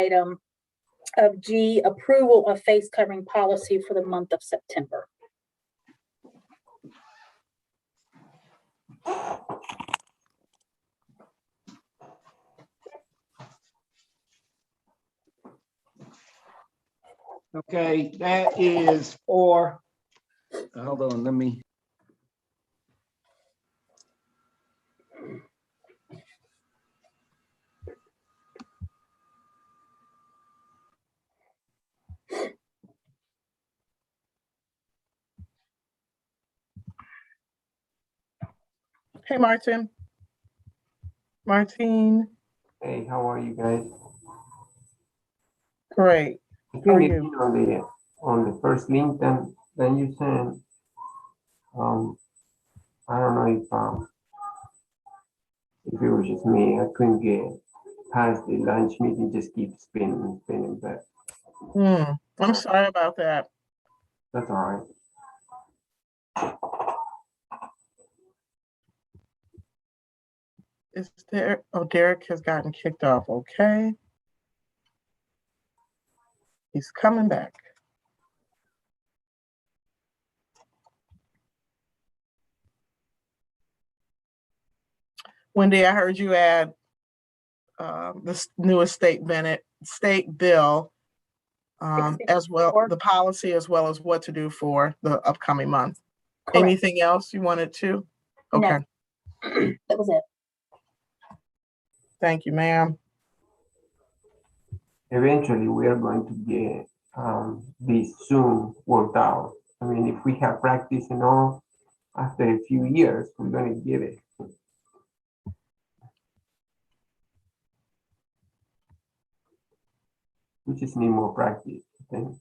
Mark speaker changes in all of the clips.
Speaker 1: item of G, approval of face covering policy for the month of September.
Speaker 2: Okay, that is for, hold on, let me.
Speaker 3: Hey, Martin. Martine.
Speaker 4: Hey, how are you guys?
Speaker 3: Great.
Speaker 4: I
Speaker 3: How
Speaker 4: can
Speaker 3: are
Speaker 4: get
Speaker 3: you?
Speaker 4: in on the first link then you sent. I don't know if it was just me. I couldn't get past the lunch meeting. Just keep spinning, but
Speaker 3: I'm sorry about that.
Speaker 4: that's all right.
Speaker 3: Is there? Oh, Derek has gotten kicked off. Okay. He's coming back. Wendy, I heard you add this newest state bill as well, the policy as well as what to do for the upcoming month. Correct. Anything else you wanted to? Okay.
Speaker 1: No. That was it.
Speaker 3: Thank you, ma'am.
Speaker 4: Eventually, we are going to get this soon worked out. I mean, if we have practice and all, after a few years, we're going to get it. We just need more practice, I think.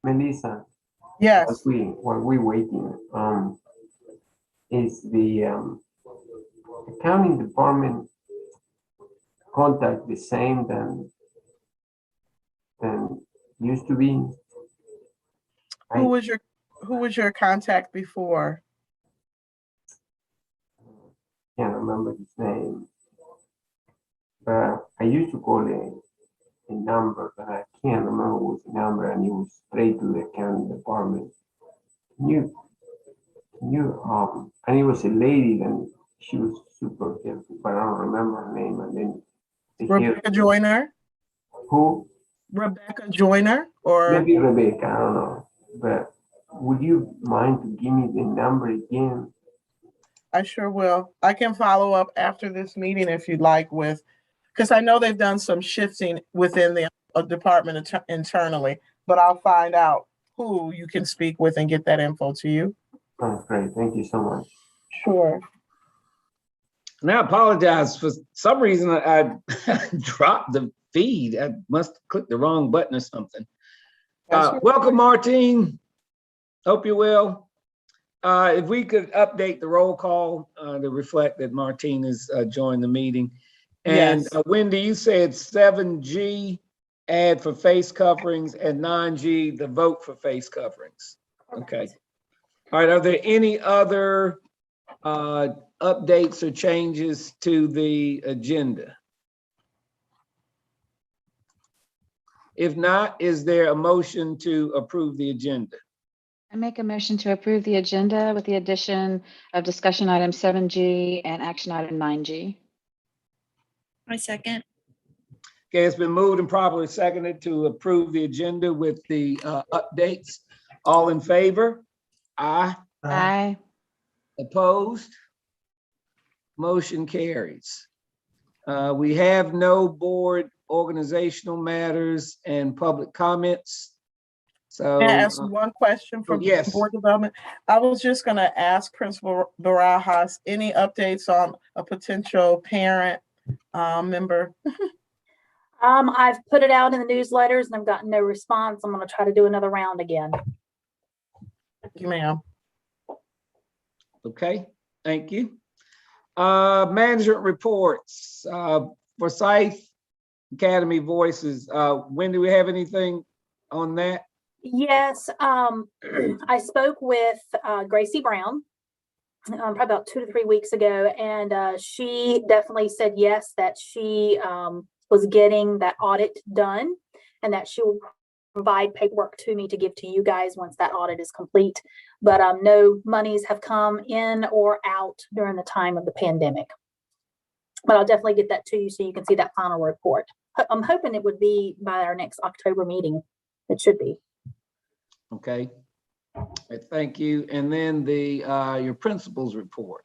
Speaker 4: Melissa,
Speaker 3: yes.
Speaker 4: While we waiting, is the accounting department contact the same than used to be?
Speaker 3: Who was your contact before?
Speaker 4: Can't remember his name. I used to call a number, but I can't remember what was the number, and it was straight to the accounting department. And it was a lady, and she was super helpful, but I don't remember her name. And then
Speaker 3: Rebecca Joyner?
Speaker 4: Who?
Speaker 3: Rebecca Joyner, or
Speaker 4: maybe Rebecca, I don't know. But would you mind to give me the number again?
Speaker 3: I sure will. I can follow up after this meeting if you'd like with, because I know they've done some shifting within the department internally, but I'll find out who you can speak with and get that info to you.
Speaker 4: Oh, great. Thank you so much.
Speaker 3: Sure.
Speaker 2: And I apologize, for some reason I dropped the feed. I must have clicked the wrong button or something. Welcome, Martine. Hope you're well. If we could update the roll call to reflect that Martine has joined the meeting. And yes. Wendy, you said 7G add for face coverings and 9G the vote for face coverings. Okay. All right. Are there any other updates or changes to the agenda? If not, is there a motion to approve the agenda?
Speaker 5: I make a motion to approve the agenda with the addition of discussion item 7G and action item 9G.
Speaker 6: I second.
Speaker 2: Okay, it's been moved and properly seconded to approve the agenda with the updates. All in favor? Aye.
Speaker 5: Aye.
Speaker 2: Opposed? Motion carries. We have no board organizational matters and public comments. So,
Speaker 3: May I ask one question for
Speaker 2: yes.
Speaker 3: board development? I was just gonna ask Principal Barajas, any updates on a potential parent member?
Speaker 1: I've put it out in the newsletters and I've gotten no response. I'm gonna try to do another round again.
Speaker 3: Thank you, ma'am.
Speaker 2: okay, thank you. Management reports, Forsyth Academy Voices. When do we have anything on that?
Speaker 1: Yes, I spoke with Gracie Brown probably about 2 to 3 weeks ago, and she definitely said yes, that she was getting that audit done and that she will provide paperwork to me to give to you guys once that audit is complete. But no monies have come in or out during the time of the pandemic. But I'll definitely get that to you so you can see that final report. I'm hoping it would be by our next October meeting. It should be.
Speaker 2: Okay, thank you. And then the your principal's report.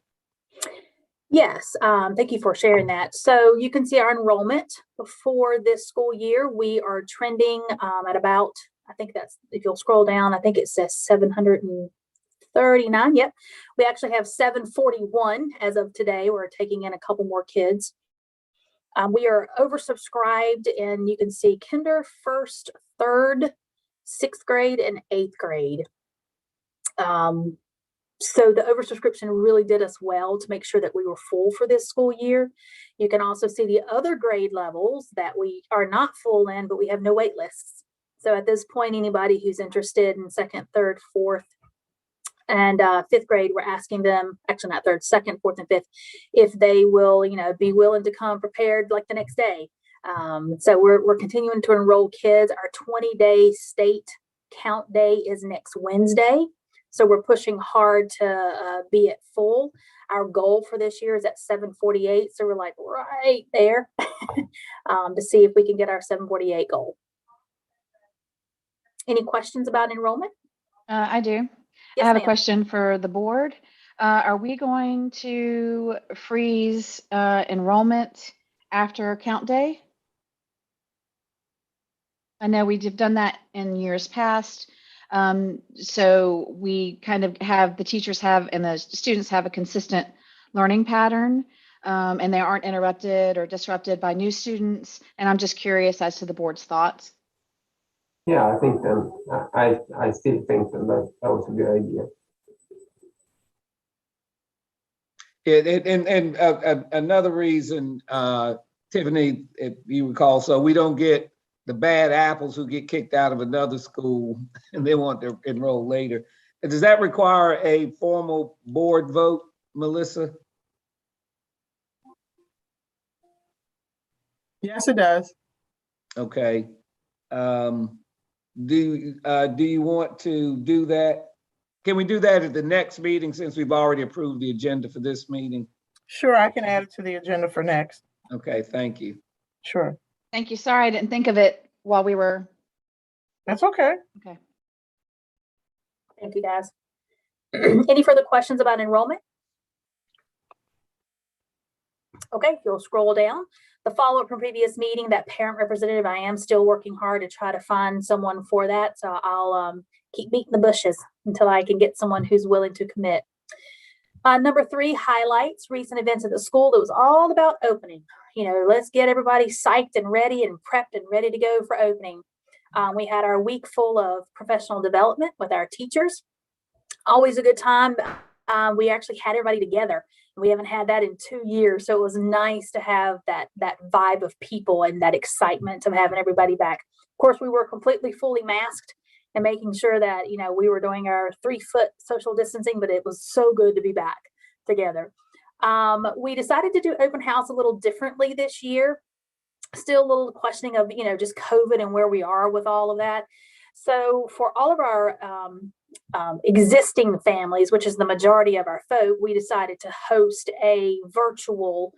Speaker 1: Yes, thank you for sharing that. So you can see our enrollment before this school year. We are trending at about, I think that's, if you'll scroll down, I think it says 739. Yep, we actually have 741 as of today. We're taking in a couple more kids. We are oversubscribed, and you can see kinder, first, third, 6th grade, and 8th grade. So the oversubscription really did us well to make sure that we were full for this school year. You can also see the other grade levels that we are not full in, but we have no wait lists. So at this point, anybody who's interested in 2nd, 3rd, 4th, and 5th grade, we're asking them, actually not 3rd, 2nd, 4th, and 5th, if they will, be willing to come prepared like the next day. So we're continuing to enroll kids. Our 20-day state count day is next Wednesday. So we're pushing hard to be at full. Our goal for this year is at 748. So we're like right there to see if we can get our 748 goal. Any questions about enrollment?
Speaker 5: I do.
Speaker 1: Yes,
Speaker 5: I have a
Speaker 1: ma'am.
Speaker 5: question for the board. Are we going to freeze enrollment after count day? I know we've done that in years past. So we kind of have, the teachers have and the students have a consistent learning pattern, and they aren't interrupted or disrupted by new students. And I'm just curious as to the board's thoughts.
Speaker 4: Yeah, I think I still think that was a good idea.
Speaker 2: And another reason, Tiffany, if you recall, so we don't get the bad apples who get kicked out of another school and they want to enroll later. And does that require a formal board vote, Melissa?
Speaker 3: Yes, it does.
Speaker 2: Okay. Do you want to do that? Can we do that at the next meeting since we've already approved the agenda for this meeting?
Speaker 3: Sure, I can add it to the agenda for next.
Speaker 2: Okay, thank you.
Speaker 3: Sure.
Speaker 5: Thank you. Sorry, I didn't think of it while we were.
Speaker 3: That's okay.
Speaker 5: Okay.
Speaker 1: Thank you, guys. Any further questions about enrollment? Okay, if you'll scroll down. The follow-up from previous meeting, that parent representative, I am still working hard to try to find someone for that. So I'll keep beating the bushes until I can get someone who's willing to commit. Number 3, highlights recent events at the school. That was all about opening. Let's get everybody psyched and ready and prepped and ready to go for opening. We had our week full of professional development with our teachers. Always a good time. We actually had everybody together. We haven't had that in 2 years. So it was nice to have that vibe of people and that excitement of having everybody back. Of course, we were completely fully masked and making sure that, we were doing our 3-foot social distancing, but it was so good to be back together. We decided to do open house a little differently this year. still a little questioning of, just COVID and where we are with all of that. So for all of our existing families, which is the majority of our folk, we decided to host a virtual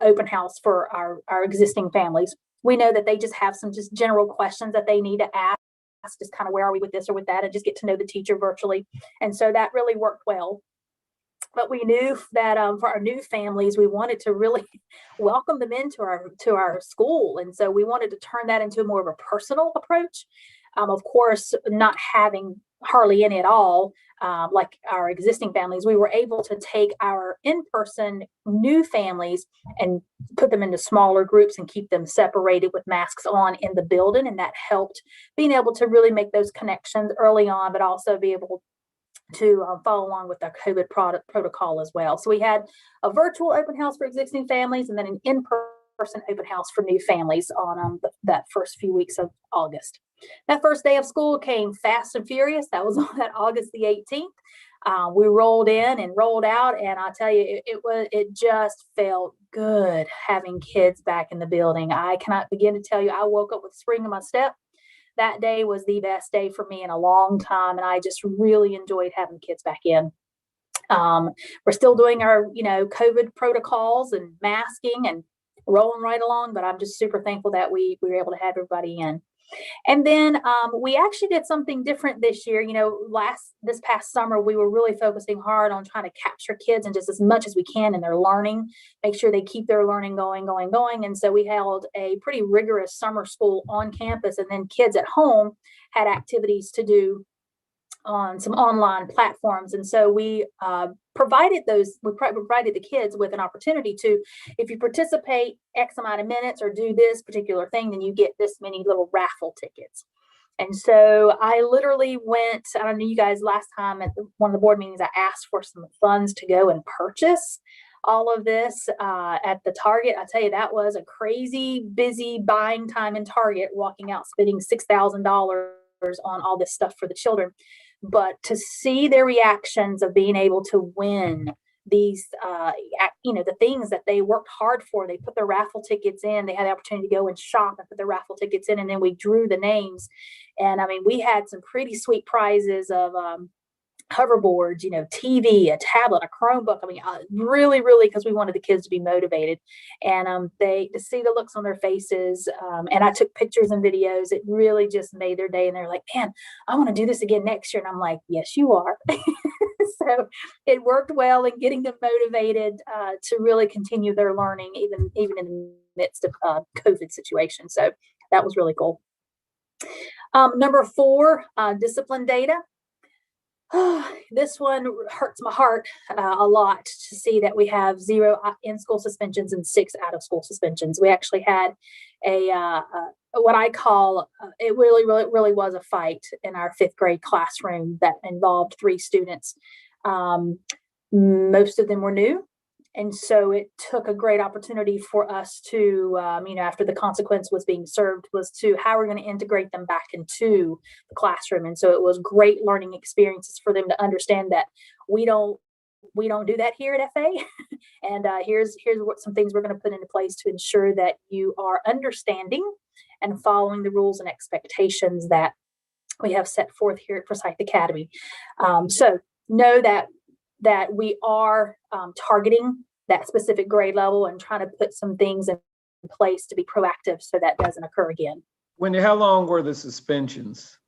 Speaker 1: open house for our existing families. We know that they just have some just general questions that they need to ask, just kind of where are we with this or with that, and just get to know the teacher virtually. And so that really worked well. But we knew that for our new families, we wanted to really welcome them into our school. And so we wanted to turn that into more of a personal approach. Of course, not having hardly any at all, like our existing families, we were able to take our in-person new families and put them into smaller groups and keep them separated with masks on in the building. And that helped being able to really make those connections early on, but also be able to follow along with our COVID protocol as well. So we had a virtual open house for existing families and then an in-person open house for new families on that first few weeks of August. That first day of school came fast and furious. That was on that August the 18th. We rolled in and rolled out, and I'll tell you, it just felt good having kids back in the building. I cannot begin to tell you, I woke up with spring in my step. That day was the best day for me in a long time, and I just really enjoyed having kids back in. We're still doing our, COVID protocols and masking and rolling right along, but I'm just super thankful that we were able to have everybody in. And then we actually did something different this year. This past summer, we were really focusing hard on trying to capture kids and just as much as we can in their learning, make sure they keep their learning going. And so we held a pretty rigorous summer school on campus, and then kids at home had activities to do on some online platforms. And so we provided the kids with an opportunity to, if you participate X amount of minutes or do this particular thing, then you get this many little raffle tickets. And so I literally went, I don't know, you guys, last time at one of the board meetings, I asked for some funds to go and purchase all of this at the Target. I tell you, that was a crazy busy buying time in Target, walking out spending $6,000 on all this stuff for the children. But to see their reactions of being able to win these, the things that they worked hard for, they put their raffle tickets in, they had the opportunity to go and shop and put their raffle tickets in, and then we drew the names. And I mean, we had some pretty sweet prizes of hoverboards, TV, a tablet, a Chromebook. I mean, really, because we wanted the kids to be motivated, and to see the looks on their faces. And I took pictures and videos. It really just made their day. And they're like, "Man, I want to do this again next year." And I'm like, "Yes, you are." So it worked well in getting them motivated to really continue their learning, even in the midst of COVID situation. So that was really cool. Number 4, discipline data. This one hurts my heart a lot to see that we have 0 in-school suspensions and 6 out-of-school suspensions. We actually had what I call, it really was a fight in our 5th grade classroom that involved 3 students. Most of them were new. And so it took a great opportunity for us to, after the consequence was being served, was to how we're going to integrate them back into the classroom. And so it was great learning experiences for them to understand that we don't do that here at FA. And here's what some things we're going to put into place to ensure that you are understanding and following the rules and expectations that we have set forth here at Forsyth Academy. So know that we are targeting that specific grade level and trying to put some things in place to be proactive so that doesn't occur again.
Speaker 2: Wendy, how long were the suspensions?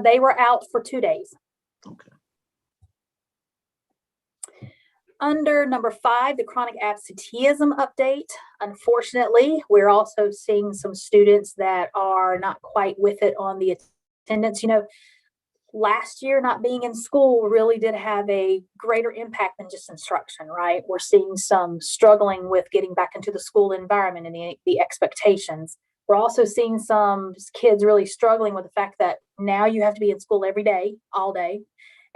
Speaker 1: They were out for 2 days.
Speaker 2: Okay.
Speaker 1: Under number 5, the chronic absenteeism update. Unfortunately, we're also seeing some students that are not quite with it on the attendance. Last year, not being in school really did have a greater impact than just instruction, right? We're seeing some struggling with getting back into the school environment and the expectations. We're also seeing some kids really struggling with the fact that now you have to be in school every day, all day.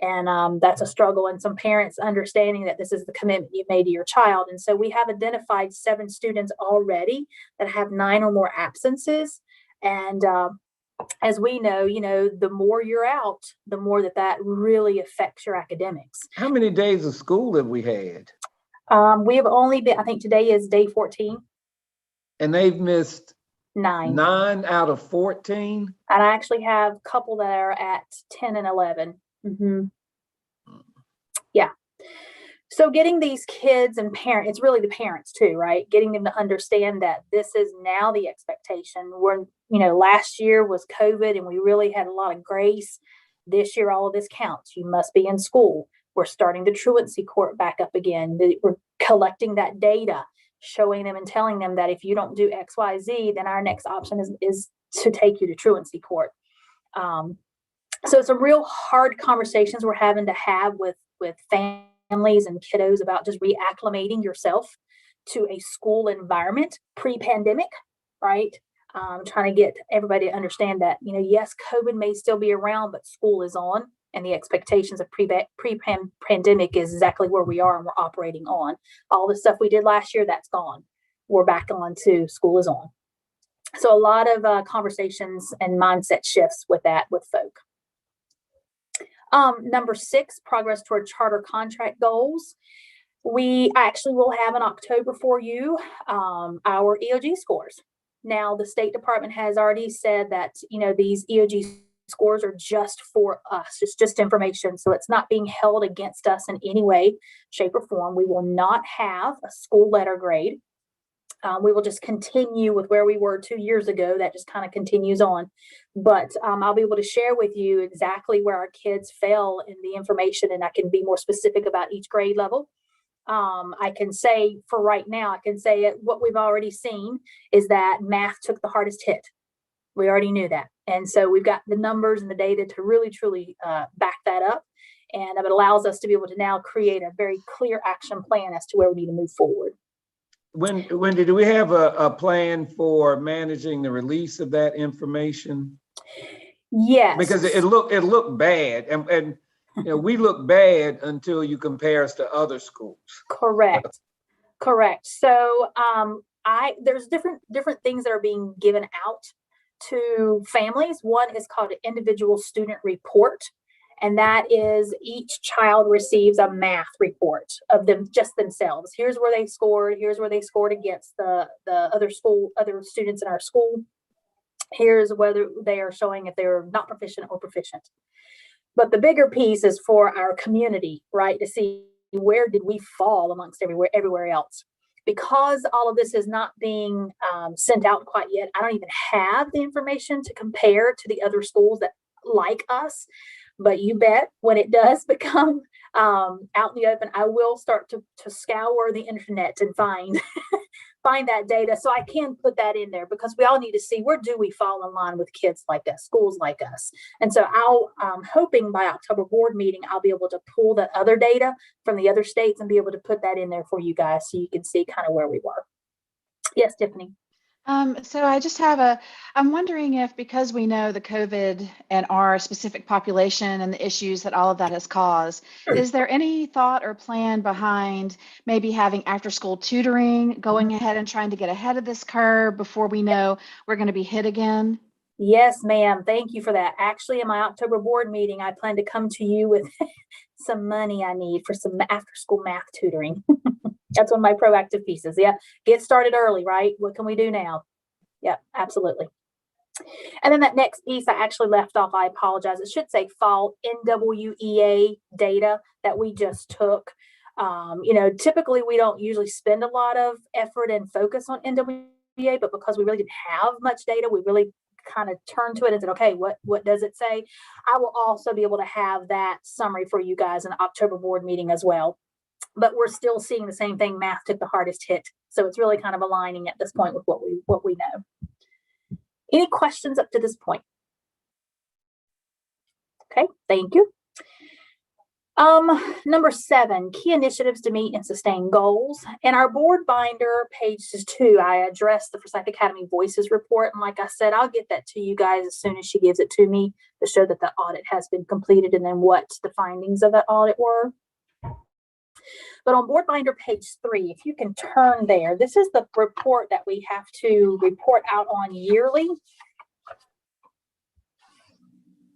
Speaker 1: And that's a struggle. And some parents understanding that this is the commitment you've made to your child. And so we have identified 7 students already that have 9 or more absences. And as we know, the more you're out, the more that really affects your academics.
Speaker 2: How many days of school have we had?
Speaker 1: We have only been, I think today is day 14.
Speaker 2: And they've missed
Speaker 1: 9.
Speaker 2: 9 out of 14.
Speaker 1: And I actually have a couple that are at 10 and 11. Yeah. So getting these kids and parents, it's really the parents too, right? Getting them to understand that this is now the expectation. Last year was COVID and we really had a lot of grace. This year, all of this counts. You must be in school. We're starting the Truancy Court back up again. We're collecting that data, showing them and telling them that if you don't do X, Y, Z, then our next option is to take you to Truancy Court. So some real hard conversations we're having to have with families and kiddos about just reacclimating yourself to a school environment pre-pandemic, right? Trying to get everybody to understand that, yes, COVID may still be around, but school is on, and the expectations of pre-pandemic is exactly where we are and we're operating on. All the stuff we did last year, that's gone. We're back on to school is on. So a lot of conversations and mindset shifts with folk. Number 6, progress toward charter contract goals. We actually will have in October for you our EOG scores. Now, the State Department has already said that, these EOG scores are just for us. It's just information. So it's not being held against us in any way, shape, or form. We will not have a school letter grade. We will just continue with where we were 2 years ago. That just kind of continues on. But I'll be able to share with you exactly where our kids fell in the information, and I can be more specific about each grade level. I can say for right now, what we've already seen is that math took the hardest hit. We already knew that. And so we've got the numbers and the data to really, truly back that up. And it allows us to be able to now create a very clear action plan as to where we need to move forward.
Speaker 2: Wendy, do we have a plan for managing the release of that information?
Speaker 1: Yes.
Speaker 2: Because it looked bad, and we look bad until you compare us to other schools.
Speaker 1: Correct. So there's different things that are being given out to families. One is called an individual student report. And that is each child receives a math report of them just themselves. Here's where they scored. Here's where they scored against the other students in our school. Here's whether they are showing if they're not proficient or proficient. But the bigger piece is for our community, right? To see where did we fall amongst everywhere else. Because all of this is not being sent out quite yet, I don't even have the information to compare to the other schools that like us. But you bet when it does become out in the open, I will start to scour the internet and find that data so I can put that in there, because we all need to see where do we fall in line with kids like us, schools like us. And so I'm hoping by October board meeting, I'll be able to pull the other data from the other states and be able to put that in there for you guys so you can see kind of where we were. Yes, Tiffany.
Speaker 5: So I just I'm wondering if, because we know the COVID and our specific population and the issues that all of that has caused, is there any thought or plan behind maybe having after school tutoring, going ahead and trying to get ahead of this curve before we know we're going to be hit again?
Speaker 1: Yes, ma'am. Thank you for that. Actually, in my October board meeting, I plan to come to you with some money I need for some after school math tutoring. That's one of my proactive pieces. Yeah. Get started early, right? What can we do now? Yep, absolutely. And then that next piece I actually left off, I apologize. It should say fall NWEA data that we just took. Typically we don't usually spend a lot of effort and focus on NWEA, but because we really didn't have much data, we really kind of turned to it and said, okay, what does it say? I will also be able to have that summary for you guys in the October board meeting as well. But we're still seeing the same thing. Math took the hardest hit. So it's really kind of aligning at this point with what we know. Any questions up to this point? Okay, thank you. Number 7, key initiatives to meet and sustain goals. In our board binder, pages 2, I addressed the Forsyth Academy Voices report. And like I said, I'll get that to you guys as soon as she gives it to me to show that the audit has been completed and then what the findings of that audit were. But on board binder page 3, if you can turn there, this is the report that we have to report out on yearly.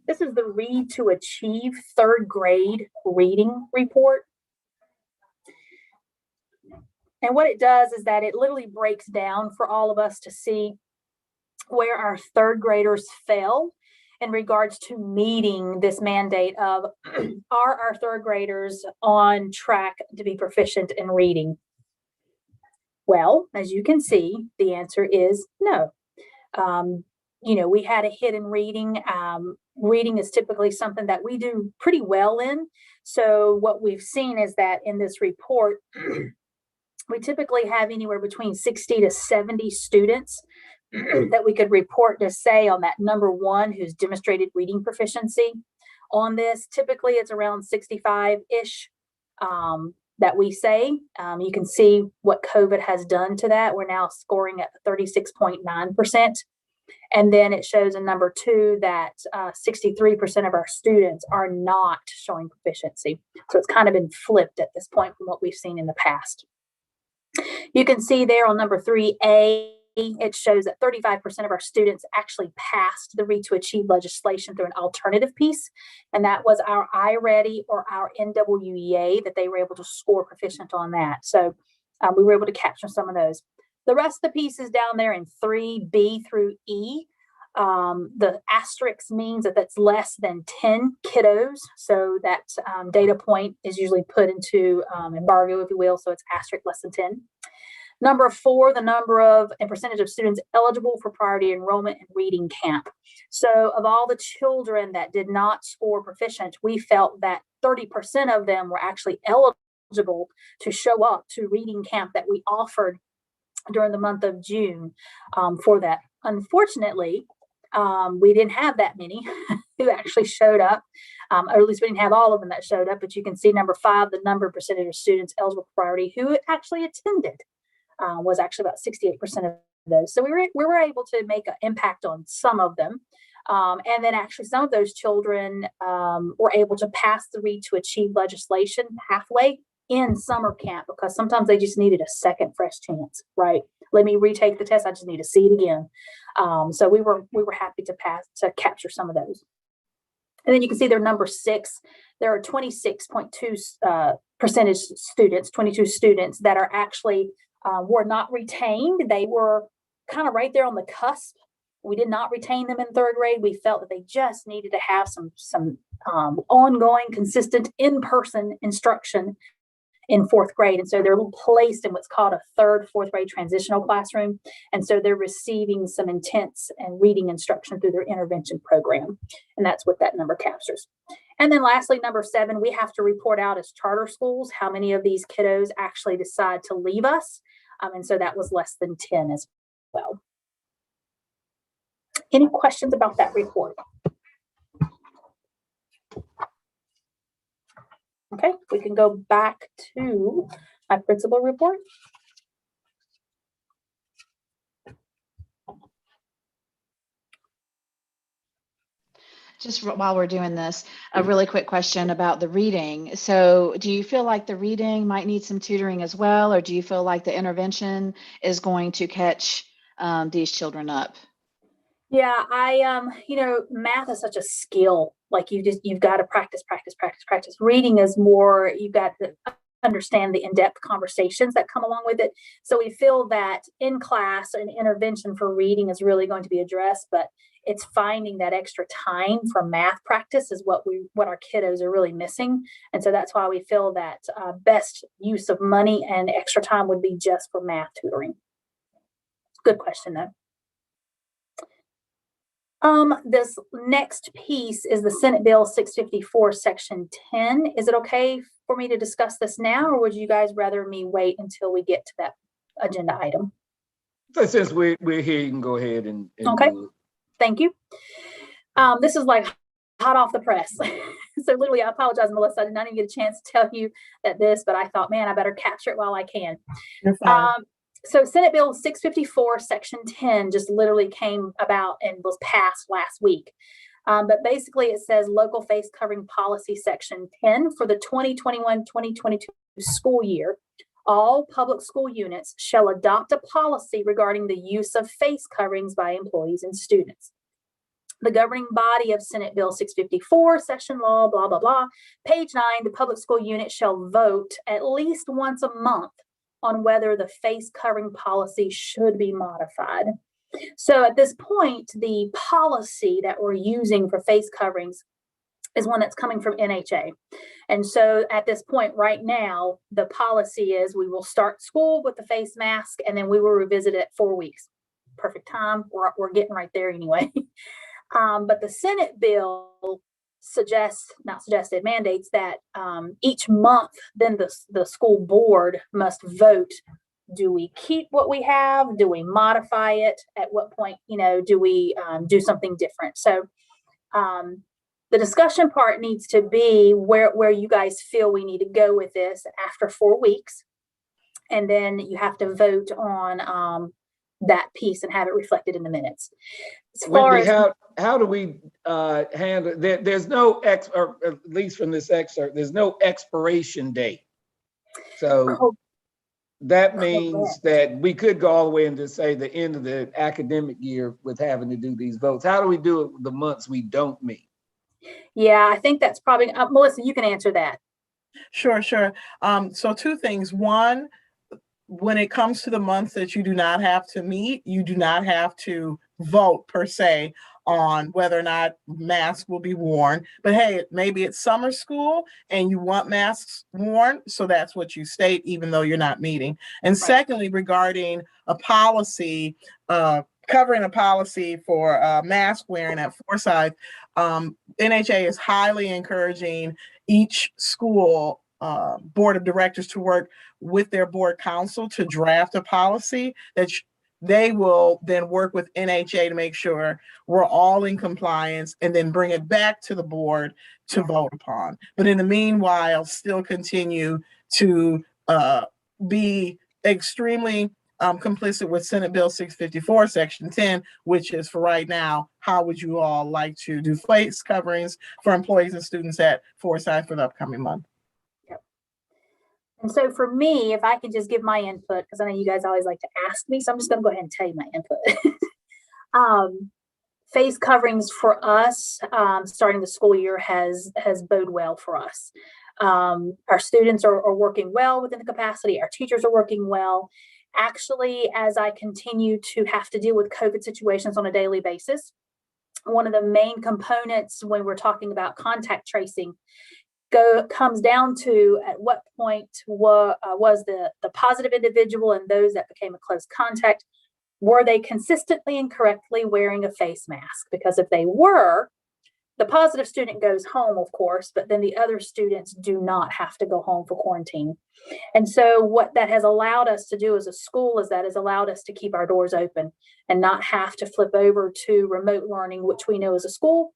Speaker 1: This is the Read to Achieve 3rd grade reading report. And what it does is that it literally breaks down for all of us to see where our third graders fell in regards to meeting this mandate of are our third graders on track to be proficient in reading? Well, as you can see, the answer is no. We had a hit in reading. Reading is typically something that we do pretty well in. So what we've seen is that in this report, we typically have anywhere between 60 to 70 students that we could report to say on that number one who's demonstrated reading proficiency. On this, typically it's around 65-ish that we say. You can see what COVID has done to that. We're now scoring at 36.9%. And then it shows in number two that 63% of our students are not showing proficiency. So it's kind of been flipped at this point from what we've seen in the past. You can see there on number 3A, it shows that 35% of our students actually passed the Read to Achieve legislation through an alternative piece. And that was our iReady or our NWEA, that they were able to score proficient on that. So we were able to capture some of those. The rest of the pieces down there in 3B through E, the asterisk means that that's less than 10 kiddos. So that data point is usually put into embargo, if you will. So it's asterisk less than 10. Number 4, the number of and percentage of students eligible for priority enrollment in reading camp. So of all the children that did not score proficient, we felt that 30% of them were actually eligible to show up to reading camp that we offered during the month of June for that. Unfortunately, we didn't have that many who actually showed up, or at least we didn't have all of them that showed up, but you can see number 5, the number percentage of students eligible for priority who actually attended was actually about 68% of those. So we were able to make an impact on some of them. And then actually some of those children were able to pass the Read to Achieve legislation pathway in summer camp, because sometimes they just needed a second fresh chance, right? Let me retake the test. I just need to see it again. So we were happy to capture some of those. And then you can see their number 6. There are 26.2 percentage students, 22 students that are actually were not retained. They were kind of right there on the cusp. We did not retain them in 3rd grade. We felt that they just needed to have some ongoing, consistent in-person instruction in 4th grade. And so they're placed in what's called a 3rd, 4th grade transitional classroom. And so they're receiving some intense and reading instruction through their intervention program. And that's what that number captures. And then lastly, number 7, we have to report out as charter schools how many of these kiddos actually decide to leave us. And so that was less than 10 as well. Any questions about that report? Okay, we can go back to my principal report.
Speaker 5: Just while we're doing this, a really quick question about the reading. So do you feel like the reading might need some tutoring as well, or do you feel like the intervention is going to catch these children up?
Speaker 1: Yeah, math is such a skill. Like you've got to practice. Reading is more, you've got to understand the in-depth conversations that come along with it. So we feel that in class, an intervention for reading is really going to be addressed, but it's finding that extra time for math practice is what our kiddos are really missing. And so that's why we feel that best use of money and extra time would be just for math tutoring. Good question though. This next piece is the Senate Bill 654, Section 10. Is it okay for me to discuss this now, or would you guys rather me wait until we get to that agenda item?
Speaker 2: So since we're here, you can go ahead and
Speaker 1: okay. Thank you. This is like hot off the press. So literally, I apologize, Melissa. I did not even get a chance to tell you but I thought, man, I better capture it while I can.
Speaker 3: You're fine.
Speaker 1: So Senate Bill 654, Section 10 just literally came about and was passed last week. But basically it says local face covering policy Section 10 for the 2021-2022 school year. All public school units shall adopt a policy regarding the use of face coverings by employees and students. The governing body of Senate Bill 654, Session Law, blah, blah, blah. Page 9, the public school unit shall vote at least once a month on whether the face covering policy should be modified. So at this point, the policy that we're using for face coverings is one that's coming from NHA. And so at this point right now, the policy is we will start school with the face mask and then we will revisit it 4 weeks. Perfect time. We're getting right there anyway. But the Senate bill mandates that each month, then the school board must vote. Do we keep what we have? Do we modify it? At what point, do we do something different? So the discussion part needs to be where you guys feel we need to go with this after 4 weeks. And then you have to vote on that piece and have it reflected in the minutes. As far
Speaker 2: Wendy,
Speaker 1: as
Speaker 2: how do we handle, there's no, or at least from this excerpt, there's no expiration date. So that means that we could go all the way into, say, the end of the academic year with having to do these votes. How do we do it with the months we don't meet?
Speaker 1: Yeah, I think that's probably, Melissa, you can answer that.
Speaker 3: Sure. So 2 things. One, when it comes to the months that you do not have to meet, you do not have to vote per se on whether or not masks will be worn. But hey, maybe it's summer school and you want masks worn, so that's what you state, even though you're not meeting. And
Speaker 1: Right.
Speaker 3: Secondly, regarding a policy, covering a policy for mask wearing at Forsyth, NHA is highly encouraging each school board of directors to work with their board council to draft a policy that they will then work with NHA to make sure we're all in compliance and then bring it back to the board to vote upon. But in the meanwhile, still continue to be extremely complicit with Senate Bill 654, Section 10, which is for right now, how would you all like to do face coverings for employees and students at Forsyth for the upcoming month?
Speaker 1: And so for me, if I can just give my input, because I know you guys always like to ask me, so I'm just going to go ahead and tell you my input. Face coverings for us, starting the school year has bode well for us. Our students are working well within the capacity. Our teachers are working well. Actually, as I continue to have to deal with COVID situations on a daily basis, one of the main components when we're talking about contact tracing comes down to at what point was the positive individual and those that became a close contact, were they consistently and correctly wearing a face mask? Because if they were, the positive student goes home, of course, but then the other students do not have to go home for quarantine. And so what that has allowed us to do as a school is that has allowed us to keep our doors open and not have to flip over to remote learning, which we know as a school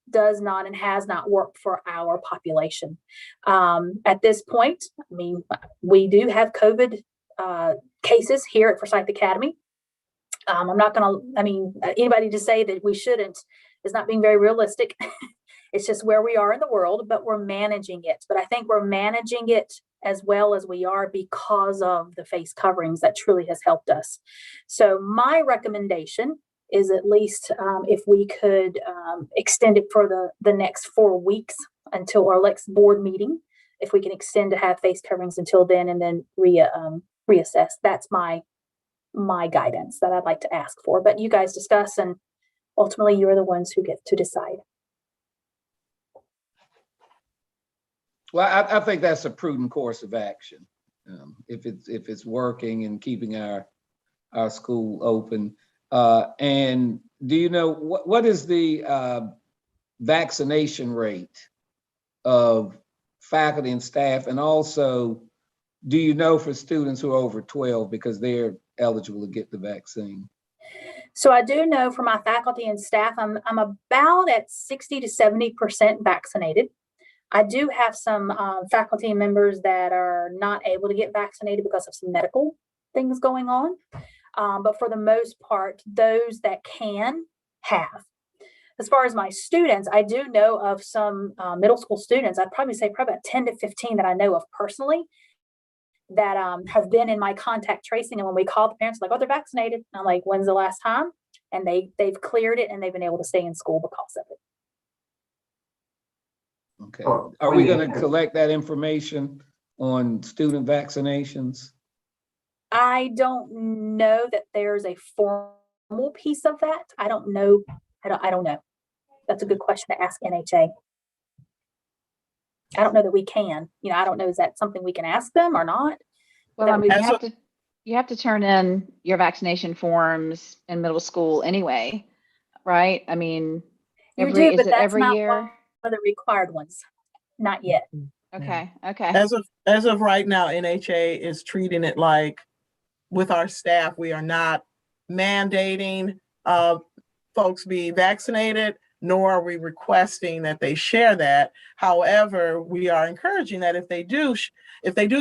Speaker 1: does not and has not worked for our population. At this point, I mean, we do have COVID cases here at Forsyth Academy. I'm not going to, anybody to say that we shouldn't is not being very realistic. It's just where we are in the world, but we're managing it. But I think we're managing it as well as we are because of the face coverings that truly has helped us. So my recommendation is at least if we could extend it for the next 4 weeks until our next board meeting, if we can extend to have face coverings until then and then reassess. That's my guidance that I'd like to ask for. But you guys discuss, and ultimately you're the ones who get to decide.
Speaker 2: Well, I think that's a prudent course of action. If it's working and keeping our school open. And do you know what is the vaccination rate of faculty and staff? And also, do you know for students who are over 12 because they're eligible to get the vaccine?
Speaker 1: So I do know for my faculty and staff, I'm about at 60 to 70% vaccinated. I do have some faculty members that are not able to get vaccinated because of some medical things going on. But for the most part, those that can have. As far as my students, I do know of some middle school students, I'd probably say probably about 10 to 15 that I know of personally that have been in my contact tracing. And when we call the parents, like, oh, they're vaccinated. And I'm like, when's the last time? And they've cleared it and they've been able to stay in school because of it.
Speaker 2: Okay. Are we going to collect that information on student vaccinations?
Speaker 1: I don't know that there's a formal piece of that. I don't know. I don't know. That's a good question to ask NHA. I don't know that we can. I don't know, is that something we can ask them or not?
Speaker 5: Well,
Speaker 1: That
Speaker 5: I mean,
Speaker 1: we-
Speaker 5: you have to turn in your vaccination forms in middle school anyway, right? I mean,
Speaker 1: You do, but that's
Speaker 5: every
Speaker 1: not
Speaker 5: year?
Speaker 1: one of the required ones. Not yet.
Speaker 5: Okay, okay.
Speaker 3: As of right now, NHA is treating it like, with our staff, we are not mandating folks be vaccinated, nor are we requesting that they share that. However, we are encouraging that if they do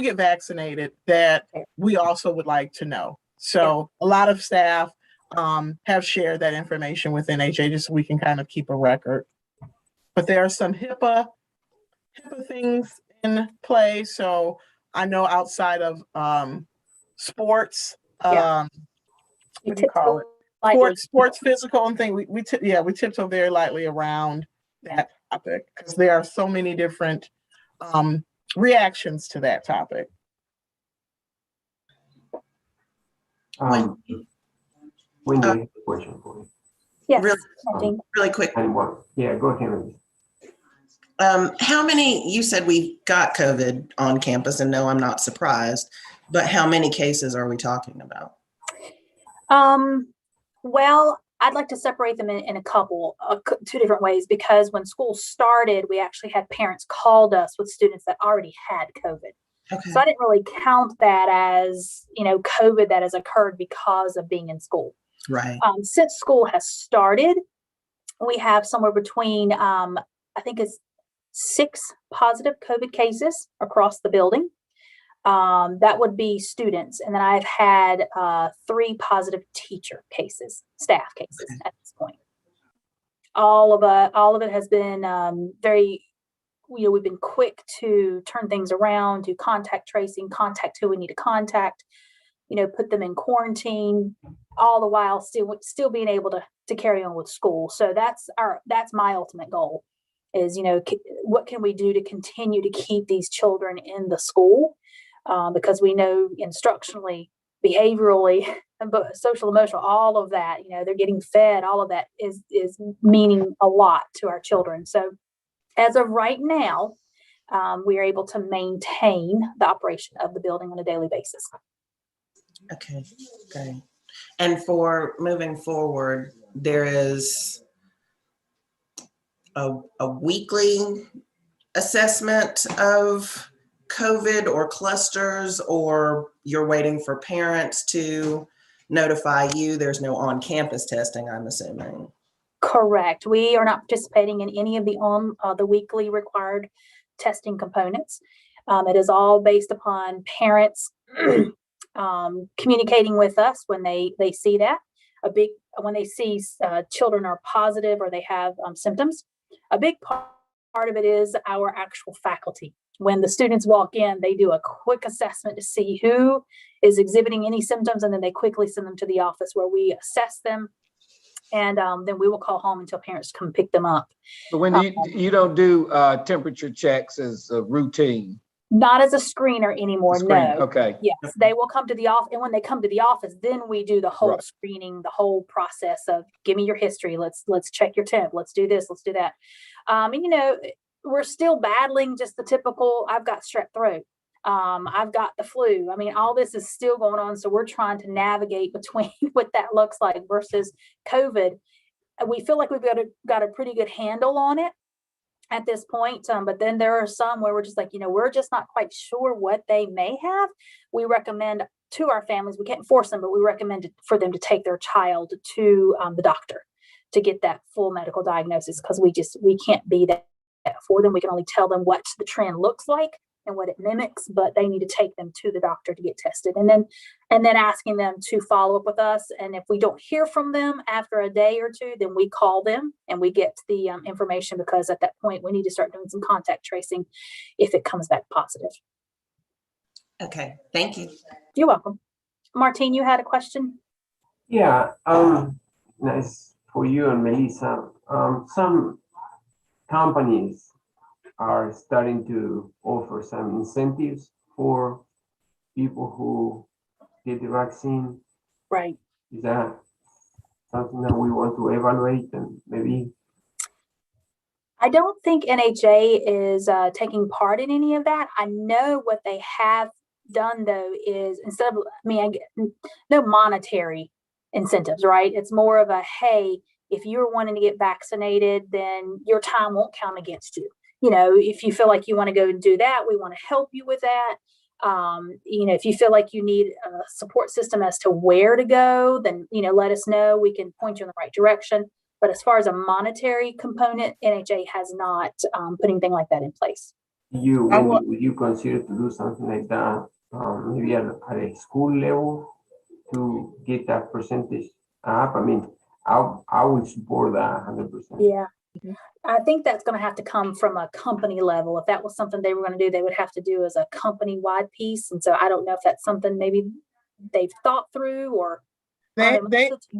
Speaker 3: get vaccinated, that we also would like to know. So a lot of staff have shared that information with NHA just so we can kind of keep a record. But there are some HIPAA things in play. So I know outside of sports, what do you call it? Sports, physical, and thing. We tiptoe very lightly around that topic because there are so many different reactions to that topic.
Speaker 4: Wendy, I have a question for you.
Speaker 1: Yes.
Speaker 7: Really quick.
Speaker 4: Yeah, go ahead. Wendy.
Speaker 7: How many, you said we got COVID on campus, and no, I'm not surprised, but how many cases are we talking about?
Speaker 1: Well, I'd like to separate them in a couple, two different ways, because when school started, we actually had parents called us with students that already had COVID.
Speaker 7: Okay.
Speaker 1: So I didn't really count that as, COVID that has occurred because of being in school.
Speaker 7: Right.
Speaker 1: Since school has started, we have somewhere between, I think it's 6 positive COVID cases across the building. That would be students. And then I've had 3 positive teacher cases, staff cases at this point. All of it has been very, we've been quick to turn things around, do contact tracing, contact who we need to contact, put them in quarantine, all the while still being able to carry on with school. So that's my ultimate goal is, what can we do to continue to keep these children in the school? Because we know instructionally, behaviorally, but social, emotional, all of that, they're getting fed, all of that is meaning a lot to our children. So as of right now, we are able to maintain the operation of the building on a daily basis.
Speaker 7: Okay, great. And for moving forward, there is a weekly assessment of COVID or clusters, or you're waiting for parents to notify you? There's no on-campus testing, I'm assuming.
Speaker 1: Correct. We are not participating in any of the weekly required testing components. It is all based upon parents communicating with us when they see that. When they see children are positive or they have symptoms. A big part of it is our actual faculty. When the students walk in, they do a quick assessment to see who is exhibiting any symptoms, and then they quickly send them to the office where we assess them, and then we will call home until parents come pick them up.
Speaker 2: But when you don't do temperature checks as a routine?
Speaker 1: Not as a screener anymore, no.
Speaker 2: Okay.
Speaker 1: Yes, they will come to the office, and when they come to the office, then we do the whole screening, the whole process of give me your history, let's check your temp, let's do this, let's do that. And we're still battling just the typical, I've got strep throat, I've got the flu. I mean, all this is still going on, so we're trying to navigate between what that looks like versus COVID. We feel like we've got a pretty good handle on it at this point, but then there are some where we're just like, we're just not quite sure what they may have. We recommend to our families, we can't force them, but we recommend for them to take their child to the doctor to get that full medical diagnosis, because we can't be that for them. We can only tell them what the trend looks like and what it mimics, but they need to take them to the doctor to get tested, and then asking them to follow up with us. And if we don't hear from them after a day or two, then we call them and we get the information, because at that point we need to start doing some contact tracing if it comes back positive.
Speaker 7: Okay, thank you.
Speaker 1: You're welcome. Martine, you had a question?
Speaker 4: Yeah, nice for you and Melissa. Some companies are starting to offer some incentives for people who get the vaccine.
Speaker 1: Right.
Speaker 4: Is that something that we want to evaluate and maybe?
Speaker 1: I don't think NHA is taking part in any of that. I know what they have done though is instead of, no monetary incentives, right? It's more of a, hey, if you're wanting to get vaccinated, then your time won't count against you. You know, if you feel like you want to go and do that, we want to help you with that. You know, if you feel like you need a support system as to where to go, then, you know, let us know. We can point you in the right direction. But as far as a monetary component, NHA has not put anything like that in place.
Speaker 4: Would you consider to do something like that, maybe at a school level to get that percentage up? I mean, I would support that 100%.
Speaker 1: Yeah. I think that's going to have to come from a company level. If that was something they were going to do, they would have to do as a company-wide piece. And so I don't know if that's something maybe they've thought through or
Speaker 3: They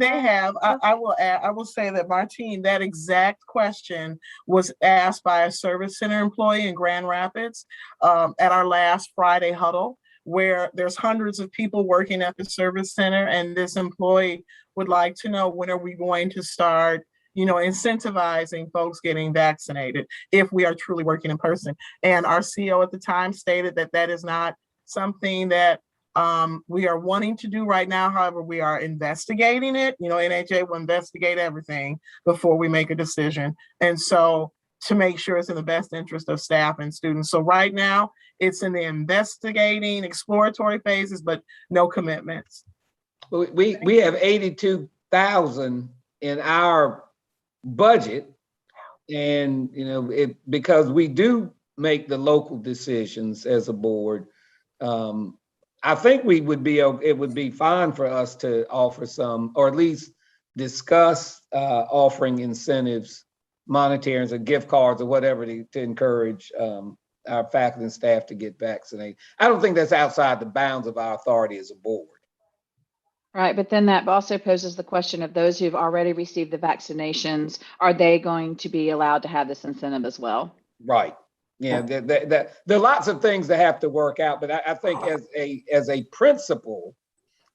Speaker 3: have. I will say that, Martine, that exact question was asked by a service center employee in Grand Rapids at our last Friday huddle, where there's hundreds of people working at the service center, and this employee would like to know, when are we going to start, you know, incentivizing folks getting vaccinated if we are truly working in person. And our CEO at the time stated that that is not something that we are wanting to do right now. However, we are investigating it. You know, NHA will investigate everything before we make a decision. And so to make sure it's in the best interest of staff and students. So right now it's in the investigating, exploratory phases, but no commitments.
Speaker 2: We have 82,000 in our budget. And, you know, because we do make the local decisions as a board, I think it would be fine for us to offer some, or at least discuss offering incentives, monetaries or gift cards or whatever to encourage our faculty and staff to get vaccinated. I don't think that's outside the bounds of our authority as a board.
Speaker 5: Right, but then that also poses the question of those who've already received the vaccinations, are they going to be allowed to have this incentive as well?
Speaker 2: Right. Yeah, there are lots of things that have to work out, but I think as a principle